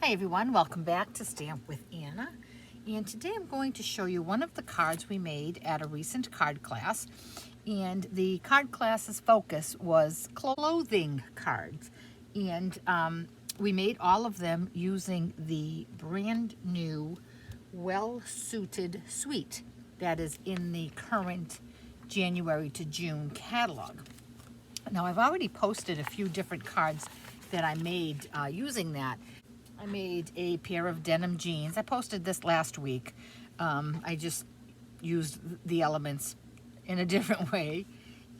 Hi everyone, welcome back to Stamp with Anna. And today I'm going to show you one of the cards we made at a recent card class. And the card class's focus was clothing cards. And we made all of them using the brand new, well-suited suite that is in the current January to June catalog. Now I've already posted a few different cards that I made using that. I made a pair of denim jeans. I posted this last week. I just used the elements in a different way.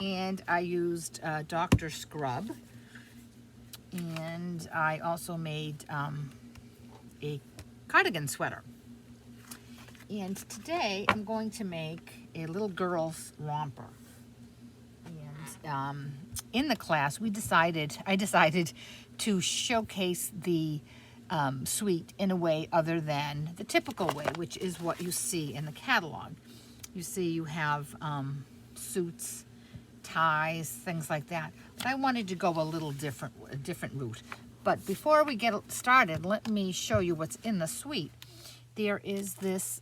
And I used Dr. Scrub. And I also made a cardigan sweater. And today I'm going to make a little girl's romper. And in the class, I decided to showcase the suite in a way other than the typical way, which is what you see in the catalog. You see you have suits, ties, things like that. But I wanted to go a little different route. But before we get started, let me show you what's in the suite. There is this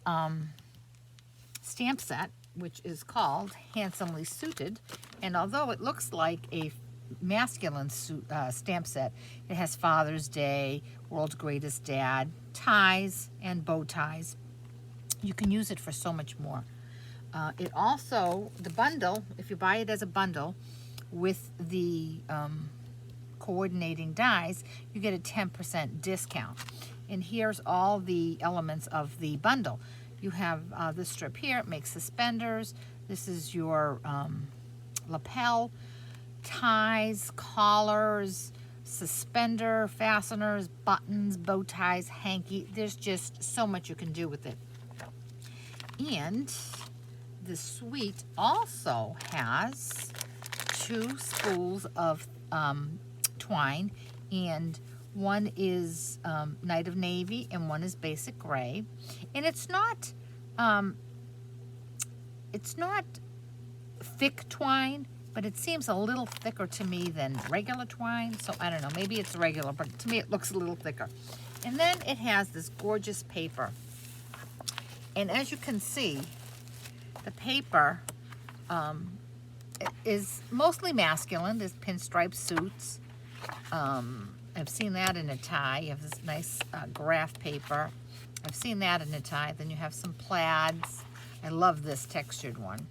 stamp set, which is called Handsomely Suited. And although it looks like a masculine stamp set, it has Father's Day, World's Greatest Dad, ties and bow ties. You can use it for so much more. It also, the bundle, if you buy it as a bundle with the coordinating dies, you get a 10% discount. And here's all the elements of the bundle. You have this strip here, it makes suspenders. This is your lapel, ties, collars, suspender, fasteners, buttons, bow ties, hanky. There's just so much you can do with it. And the suite also has 2 spools of twine, and one is Night of Navy and one is Basic Gray. And it's not thick twine, but it seems a little thicker to me than regular twine. So I don't know, maybe it's regular, but to me it looks a little thicker. And then it has this gorgeous paper. And as you can see, the paper is mostly masculine. There's pinstripe suits. I've seen that in a tie. You have this nice graph paper. I've seen that in a tie. Then you have some plaids. I love this textured one.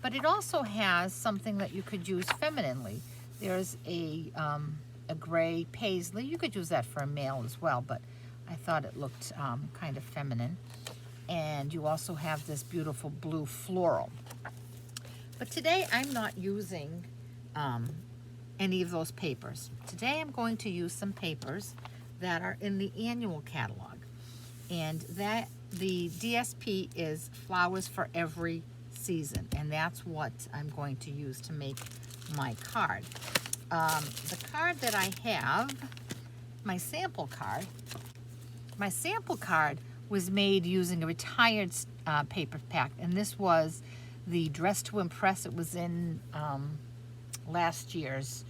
But it also has something that you could use femininely. There's a gray paisley. You could use that for a male as well, but I thought it looked kind of feminine. And you also have this beautiful blue floral. But today I'm not using any of those papers. Today I'm going to use some papers that are in the annual catalog. And that the DSP is Flowers for Every Season, and that's what I'm going to use to make my card. The card that I have, my sample card was made using a retired paper pack, and this was the Dress to Impress. It was in last year's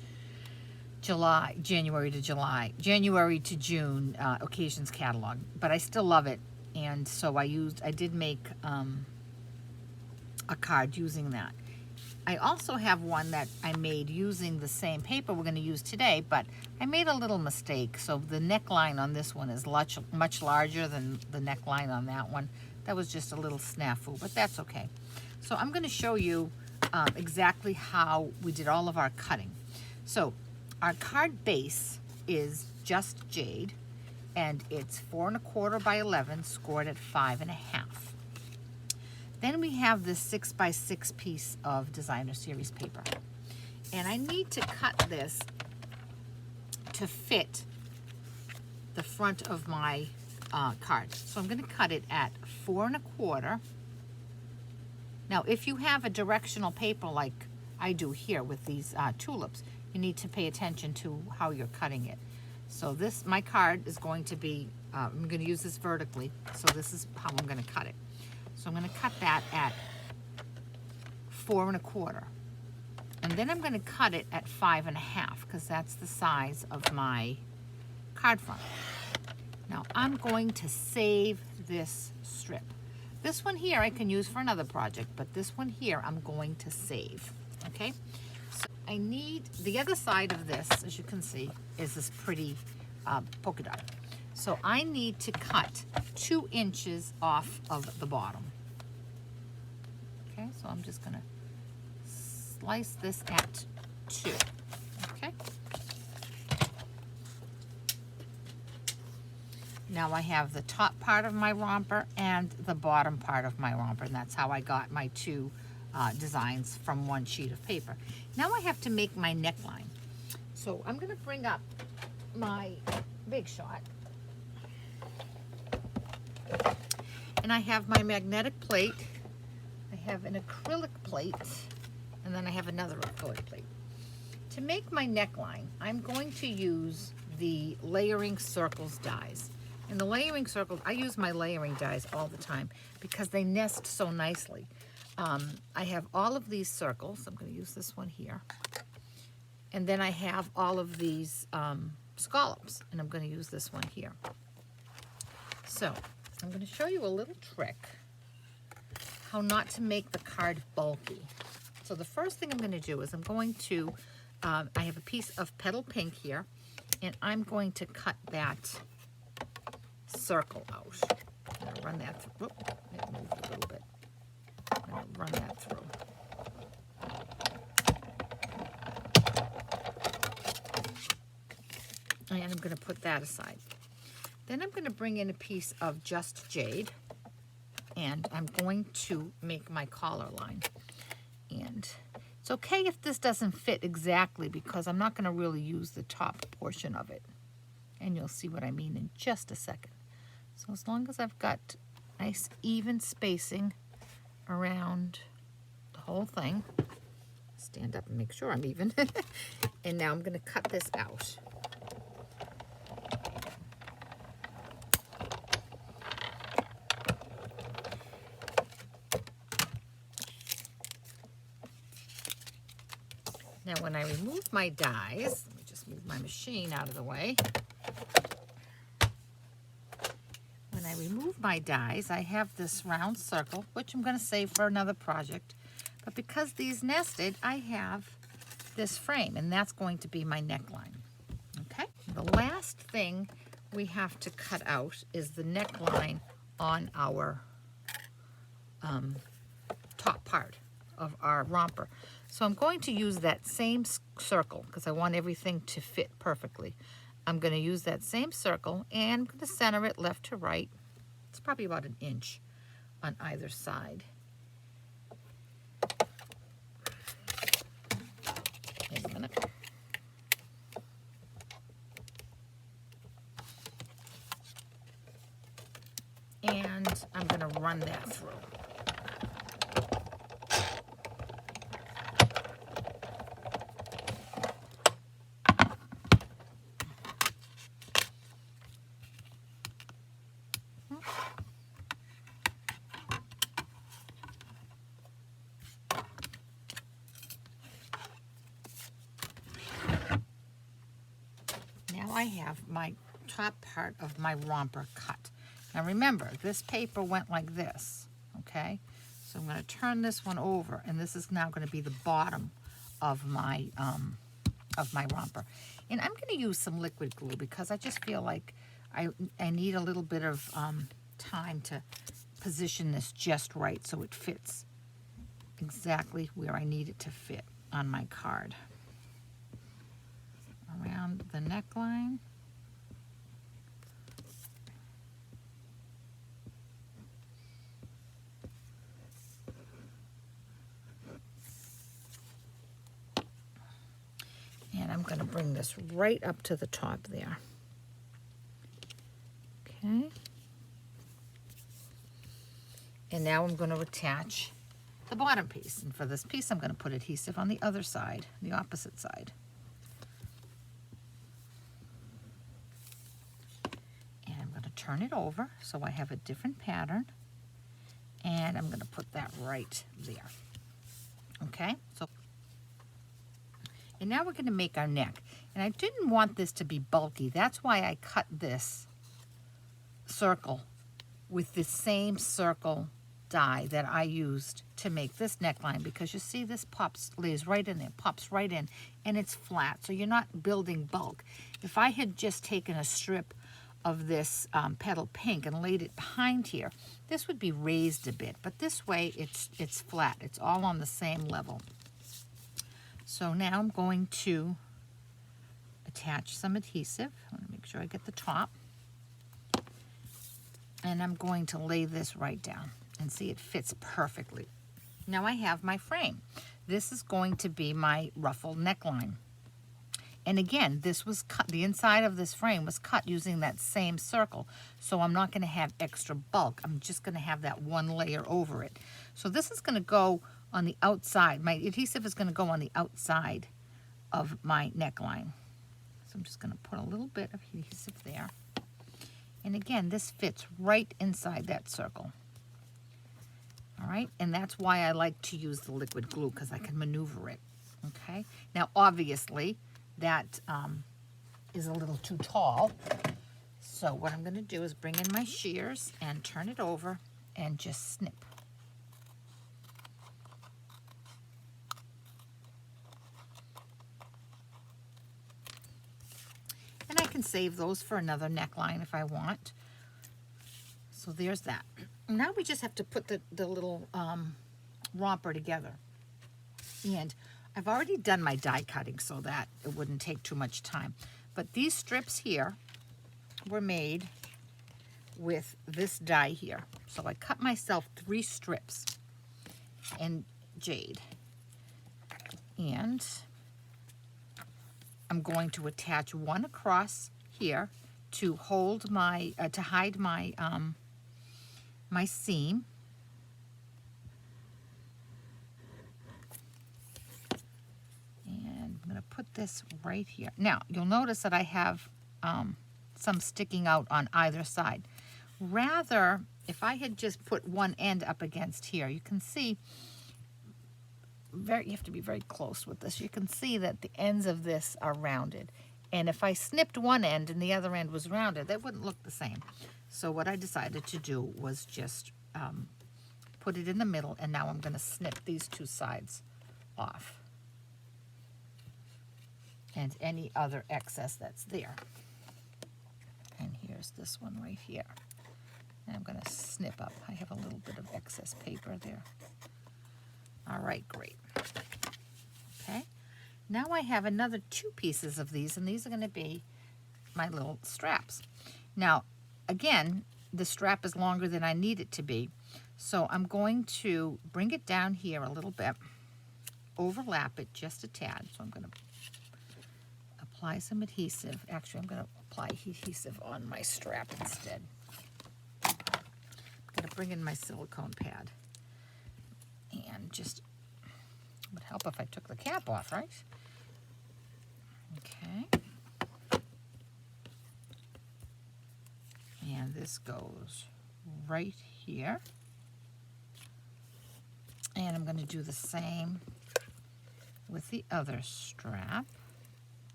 January to June occasions catalog, but I still love it, and so I did make a card using that. I also have one that I made using the same paper we're going to use today, but I made a little mistake. So the neckline on this one is much larger than the neckline on that one. That was just a little snafu, but that's okay. So I'm going to show you exactly how we did all of our cutting. So our card base is just jade, and it's 4 1/4 by 11, scored at 5 1/2. Then we have this 6 by 6 piece of designer series paper. And I need to cut this to fit the front of my card. So I'm going to cut it at 4 1/4. Now, if you have a directional paper like I do here with these tulips, you need to pay attention to how you're cutting it. So my card is going to be, I'm going to use this vertically, so this is how I'm going to cut it. So I'm going to cut that at 4 1/4. And then I'm going to cut it at 5 1/2 because that's the size of my card front. Now I'm going to save this strip. This one here I can use for another project, but this one here I'm going to save, okay? So I need, the other side of this, as you can see, is this pretty polka dot. So I need to cut 2 inches off of the bottom. Okay, so I'm just gonna slice this at 2, okay? Now I have the top part of my romper and the bottom part of my romper, and that's how I got my 2 designs from 1 sheet of paper. Now I have to make my neckline. So I'm gonna bring up my Big Shot. And I have my magnetic plate, I have an acrylic plate, and then I have another acrylic plate. To make my neckline, I'm going to use the layering circles dies. And the layering circles, I use my layering dies all the time because they nest so nicely. I have all of these circles. I'm going to use this one here. And then I have all of these scallops, and I'm going to use this one here. So I'm going to show you a little trick how not to make the card bulky. So the first thing I'm going to do is I'm going to, I have a piece of petal pink here, and I'm going to cut that circle out. I'm going to run that through. Whoop, it moved a little bit. I'm going to run that through. And I'm going to put that aside. Then I'm going to bring in a piece of Just Jade, and I'm going to make my collar line. And it's okay if this doesn't fit exactly because I'm not going to really use the top portion of it. And you'll see what I mean in just a second. So as long as I've got nice even spacing around the whole thing, stand up and make sure I'm even. And now I'm going to cut this out. Now when I remove my dies, let me just move my machine out of the way. When I remove my dies, I have this round circle, which I'm going to save for another project. But because these nested, I have this frame, and that's going to be my neckline. Okay? The last thing we have to cut out is the neckline on our top part of our romper. So I'm going to use that same circle because I want everything to fit perfectly. I'm going to use that same circle and I'm going to center it left to right. It's probably about 1 inch on either side. Wait a minute. And I'm going to run that through. I have my top part of my romper cut. Now remember, this paper went like this, okay? So I'm going to turn this one over, and this is now going to be the bottom of my romper. And I'm going to use some liquid glue because I just feel like I need a little bit of time to position this just right so it fits exactly where I need it to fit on my card. Around the neckline. And I'm going to bring this right up to the top there. Okay. And now I'm going to attach the bottom piece. And for this piece, I'm going to put adhesive on the other side, the opposite side. Turn it over so I have a different pattern, and I'm going to put that right there. Okay, so and now we're going to make our neck, and I didn't want this to be bulky. That's why I cut this circle with the same circle die that I used to make this neckline, because you see this lays right in there, pops right in, and it's flat, so you're not building bulk. If I had just taken a strip of this petal pink and laid it behind here, this would be raised a bit, but this way it's flat. It's all on the same level. So now I'm going to attach some adhesive. I want to make sure I get the top. And I'm going to lay this right down, and see it fits perfectly. Now I have my frame. This is going to be my ruffle neckline. And again, this was cut, the inside of this frame was cut using that same circle. So I'm not going to have extra bulk. I'm just going to have that one layer over it. So this is going to go on the outside. My adhesive is going to go on the outside of my neckline. So I'm just going to put a little bit of adhesive there. And again, this fits right inside that circle. All right, and that's why I like to use the liquid glue, because I can maneuver it. Okay, now obviously that is a little too tall. So what I'm going to do is bring in my shears and turn it over and just snip. And I can save those for another neckline if I want. So there's that. Now we just have to put the little romper together. And I've already done my die cutting so that it wouldn't take too much time. But these strips here were made with this die here. So I cut myself 3 strips in jade. And I'm going to attach one across here to hold my, to hide my, my seam. And I'm going to put this right here. Now, you'll notice that I have some sticking out on either side. Rather, if I had just put one end up against here, you can see, you have to be very close with this. You can see that the ends of this are rounded. And if I snipped one end and the other end was rounded, that wouldn't look the same. So what I decided to do was just put it in the middle, and now I'm going to snip these 2 sides off. And any other excess that's there. And here's this one right here. And I'm going to snip up. I have a little bit of excess paper there. All right, great. Okay, now I have another 2 pieces of these, and these are going to be my little straps. Now, again, the strap is longer than I need it to be, so I'm going to bring it down here a little bit, overlap it just a tad. So I'm going to apply some adhesive. Actually, I'm going to apply adhesive on my strap instead. I'm going to bring in my silicone pad. And just, it would help if I took the cap off, right? Okay. And this goes right here. And I'm going to do the same with the other strap.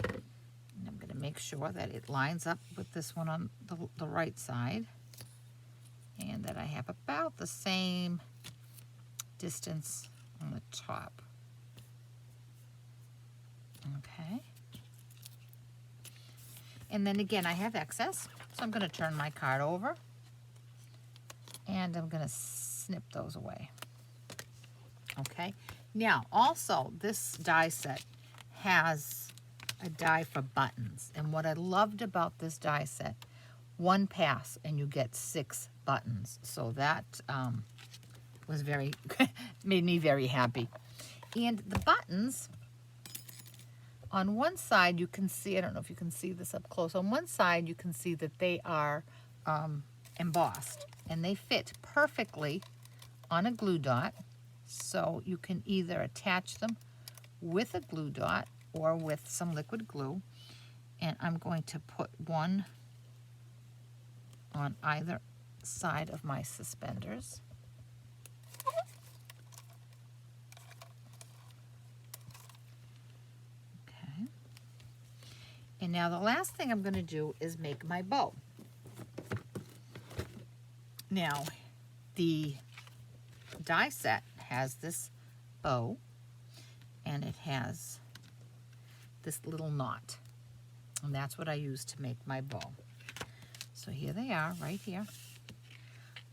And I'm going to make sure that it lines up with this one on the right side. And that I have about the same distance on the top. Okay. And then again, I have excess, so I'm going to turn my card over and I'm going to snip those away. Okay. Now, also, this die set has a die for buttons. And what I loved about this die set, 1 pass and you get 6 buttons. So that was very, made me very happy. And the buttons, on one side you can see, I don't know if you can see this up close, on one side you can see that they are embossed and they fit perfectly on a glue dot. So you can either attach them with a glue dot or with some liquid glue. And I'm going to put one on either side of my suspenders. Okay. And now the last thing I'm going to do is make my bow. Now, the die set has this bow, and it has this little knot, and that's what I use to make my bow. So here they are, right here.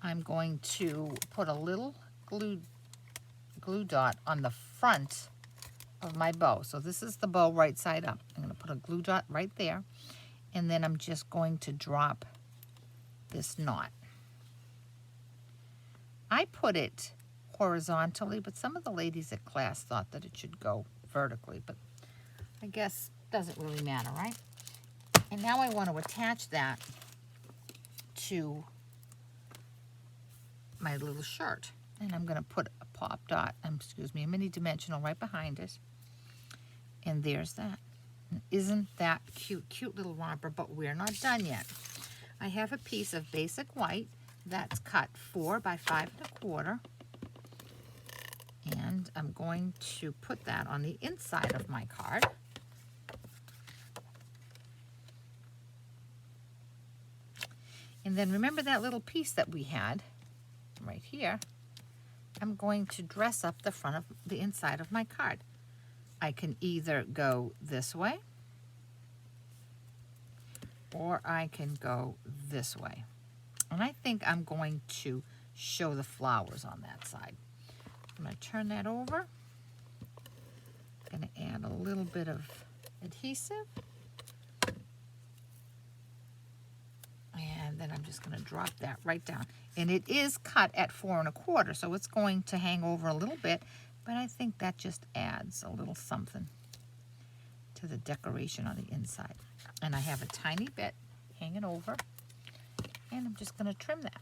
I'm going to put a little glue dot on the front of my bow. So this is the bow right side up. I'm going to put a glue dot right there, and then I'm just going to drop this knot. I put it horizontally, but some of the ladies at class thought that it should go vertically, but I guess doesn't really matter, right? And now I want to attach that to my little shirt. And I'm going to put a pop dot, a mini dimensional right behind it. And there's that. And isn't that cute? Cute little romper, but we're not done yet. I have a piece of basic white that's cut 4 by 5 1/4. And I'm going to put that on the inside of my card. And then remember that little piece that we had right here? I'm going to dress up the front of the inside of my card. I can either go this way, or I can go this way. And I think I'm going to show the flowers on that side. I'm going to turn that over. I'm going to add a little bit of adhesive. And then I'm just going to drop that right down. And it is cut at 4 1/4, so it's going to hang over a little bit, but I think that just adds a little something to the decoration on the inside. And I have a tiny bit hanging over, and I'm just going to trim that.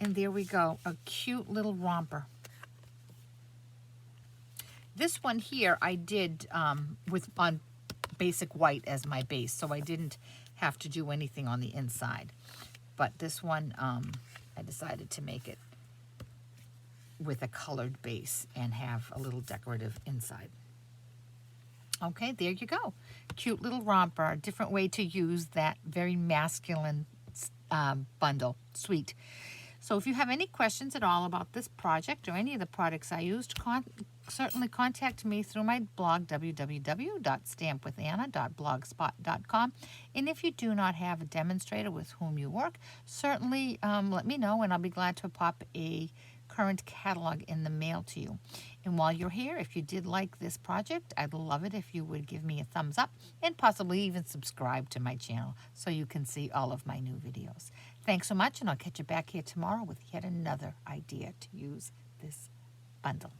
And there we go, a cute little romper. This one here I did on basic white as my base, so I didn't have to do anything on the inside. But this one, I decided to make it with a colored base and have a little decorative inside. Okay, there you go. Cute little romper, a different way to use that very masculine bundle, sweet. So if you have any questions at all about this project or any of the products I used, certainly contact me through my blog, www.stampwithanna.blogspot.com. And if you do not have a demonstrator with whom you work, certainly let me know, and I'll be glad to pop a current catalog in the mail to you. And while you're here, if you did like this project, I'd love it if you would give me a thumbs up and possibly even subscribe to my channel so you can see all of my new videos. Thanks so much, and I'll catch you back here tomorrow with yet another idea to use this bundle.